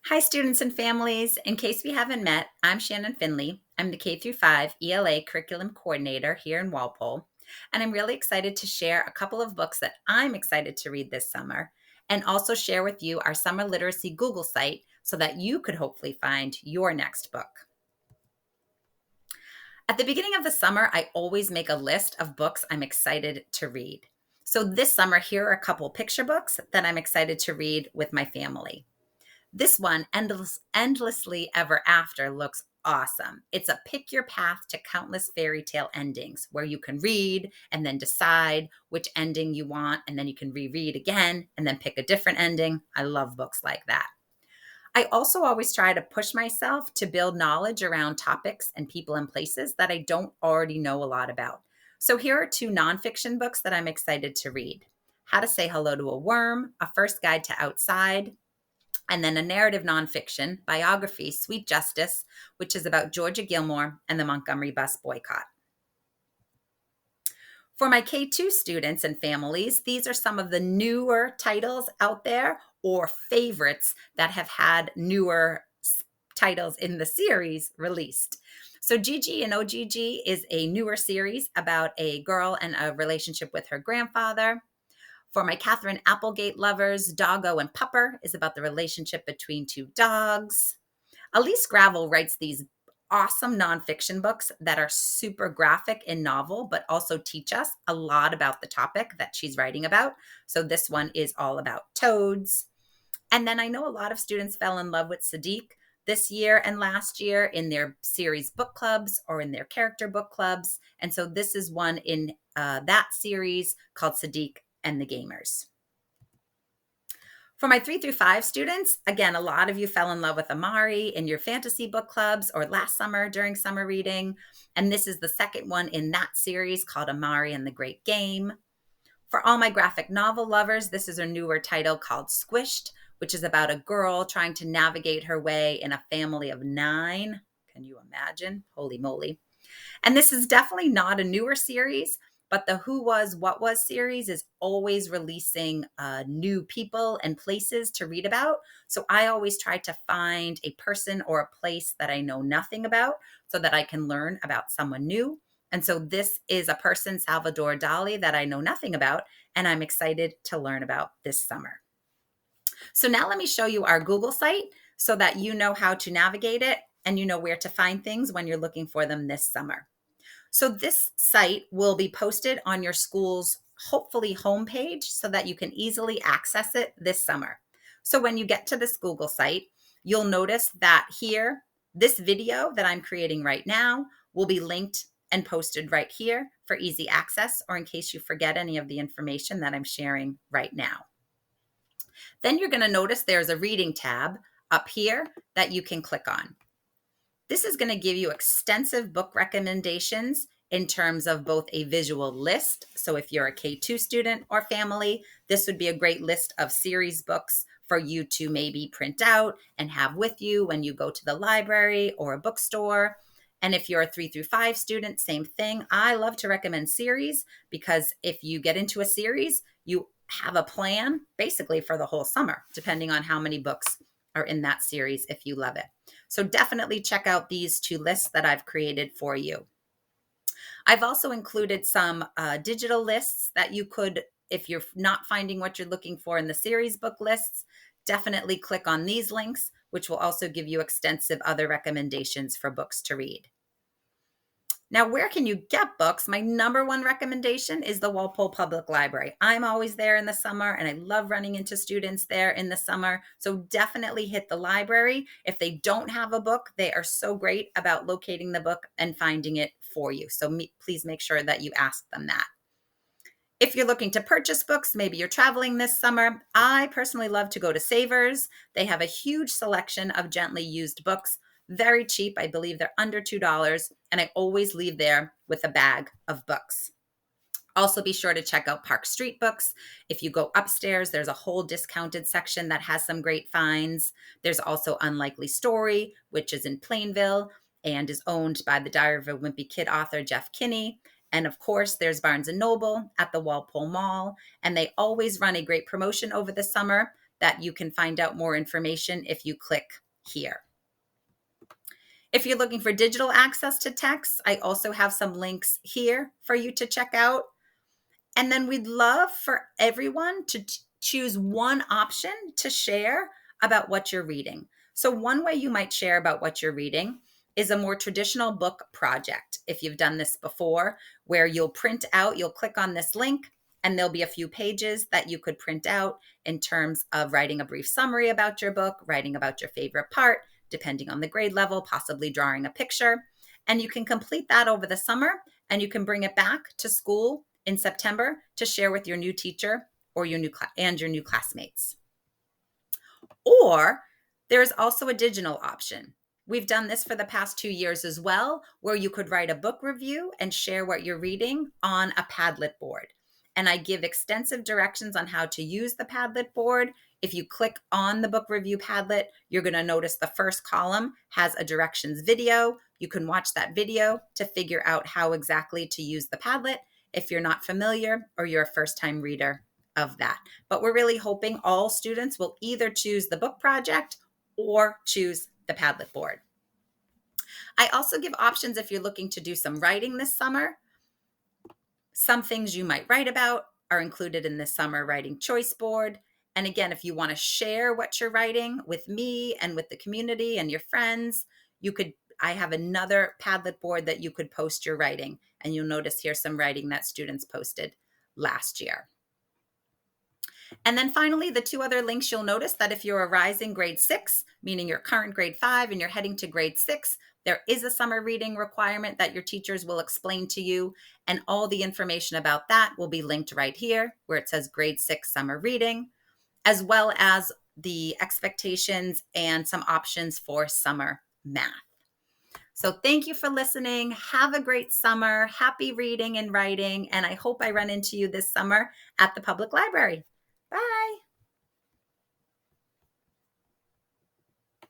Hi, students and families. In case we haven't met, I'm Shannon Finley. I'm the K through 5 ELA curriculum coordinator here in Walpole, and I'm really excited to share a couple of books that I'm excited to read this summer and also share with you our summer literacy Google site so that you could hopefully find your next book. At the beginning of the summer, I always make a list of books I'm excited to read. So this summer, here are a couple picture books that I'm excited to read with my family. This one, Endlessly Ever After, looks awesome. It's a pick your path to countless fairy tale endings where you can read and then decide which ending you want, and then you can reread again and then pick a different ending. I love books like that. I also always try to push myself to build knowledge around topics and people and places that I don't already know a lot about. So here are two nonfiction books that I'm excited to read: How to Say Hello to a Worm, A First Guide to Outside, and then a narrative nonfiction biography, Sweet Justice, which is about Georgia Gilmore and the Montgomery bus boycott. For my K2 students and families, these are some of the newer titles out there or favorites that have had newer titles in the series released. So Gigi and OGG is a newer series about a girl and a relationship with her grandfather. For my Catherine Applegate lovers, Doggo and Pupper is about the relationship between two dogs. Elise Gravel writes these awesome nonfiction books that are super graphic and novel, but also teach us a lot about the topic that she's writing about. So this one is all about toads. And then I know a lot of students fell in love with Sadiq this year and last year in their series book clubs or in their character book clubs. And so this is one in that series called Sadiq and the Gamers. For my 3 through 5 students, again, a lot of you fell in love with Amari in your fantasy book clubs or last summer during summer reading. And this is the second one in that series called Amari and the Great Game. For all my graphic novel lovers, this is a newer title called Squished, which is about a girl trying to navigate her way in a family of 9. Can you imagine? Holy moly. And this is definitely not a newer series, but the Who Was, What Was series is always releasing new people and places to read about. So I always try to find a person or a place that I know nothing about so that I can learn about someone new. And so this is a person, Salvador Dali, that I know nothing about, and I'm excited to learn about this summer. So now let me show you our Google site so that you know how to navigate it and you know where to find things when you're looking for them this summer. So this site will be posted on your school's hopefully homepage so that you can easily access it this summer. So when you get to this Google site, you'll notice that here, this video that I'm creating right now will be linked and posted right here for easy access or in case you forget any of the information that I'm sharing right now. Then you're going to notice there's a reading tab up here that you can click on. This is going to give you extensive book recommendations in terms of both a visual list. So if you're a K2 student or family, this would be a great list of series books for you to maybe print out and have with you when you go to the library or a bookstore. And if you're a 3 through 5 student, same thing. I love to recommend series because if you get into a series, you have a plan basically for the whole summer, depending on how many books are in that series if you love it. So definitely check out these two lists that I've created for you. I've also included some digital lists that you could, if you're not finding what you're looking for in the series book lists, definitely click on these links, which will also give you extensive other recommendations for books to read. Now, where can you get books? My number one recommendation is the Walpole Public Library. I'm always there in the summer and I love running into students there in the summer. So definitely hit the library. If they don't have a book, they are so great about locating the book and finding it for you. So please make sure that you ask them that. If you're looking to purchase books, maybe you're traveling this summer, I personally love to go to Savers. They have a huge selection of gently used books, very cheap. I believe they're under $2, and I always leave there with a bag of books. Also, be sure to check out Park Street Books. If you go upstairs, there's a whole discounted section that has some great finds. There's also Unlikely Story, which is in Plainville and is owned by the Diary of a Wimpy Kid author, Jeff Kinney. And of course, there's Barnes & Noble at the Walpole Mall, and they always run a great promotion over the summer. that you can find out more information if you click here. If you're looking for digital access to texts, I also have some links here for you to check out. And then we'd love for everyone to choose one option to share about what you're reading. So one way you might share about what you're reading is a more traditional book project. If you've done this before, where you'll click on this link, and there'll be a few pages that you could print out in terms of writing a brief summary about your book, writing about your favorite part, depending on the grade level, possibly drawing a picture. And you can complete that over the summer, and you can bring it back to school in September to share with your new teacher or your new classmates. Or there's also a digital option. We've done this for the past 2 years as well, where you could write a book review and share what you're reading on a Padlet board. And I give extensive directions on how to use the Padlet board. If you click on the book review Padlet, you're going to notice the first column has a directions video. You can watch that video to figure out how exactly to use the Padlet if you're not familiar or you're a first-time reader of that. But we're really hoping all students will either choose the book project or choose the Padlet board. I also give options if you're looking to do some writing this summer. Some things you might write about are included in this summer writing choice board. And again, if you want to share what you're writing with me and with the community and your friends, I have another Padlet board that you could post your writing. And you'll notice here some writing that students posted last year. And then finally, the two other links, you'll notice that if you're a rising grade 6, meaning you're current grade 5 and you're heading to grade 6, there is a summer reading requirement that your teachers will explain to you. And all the information about that will be linked right here where it says grade 6 summer reading, as well as the expectations and some options for summer math. So thank you for listening. Have a great summer. Happy reading and writing. And I hope I run into you this summer at the public library.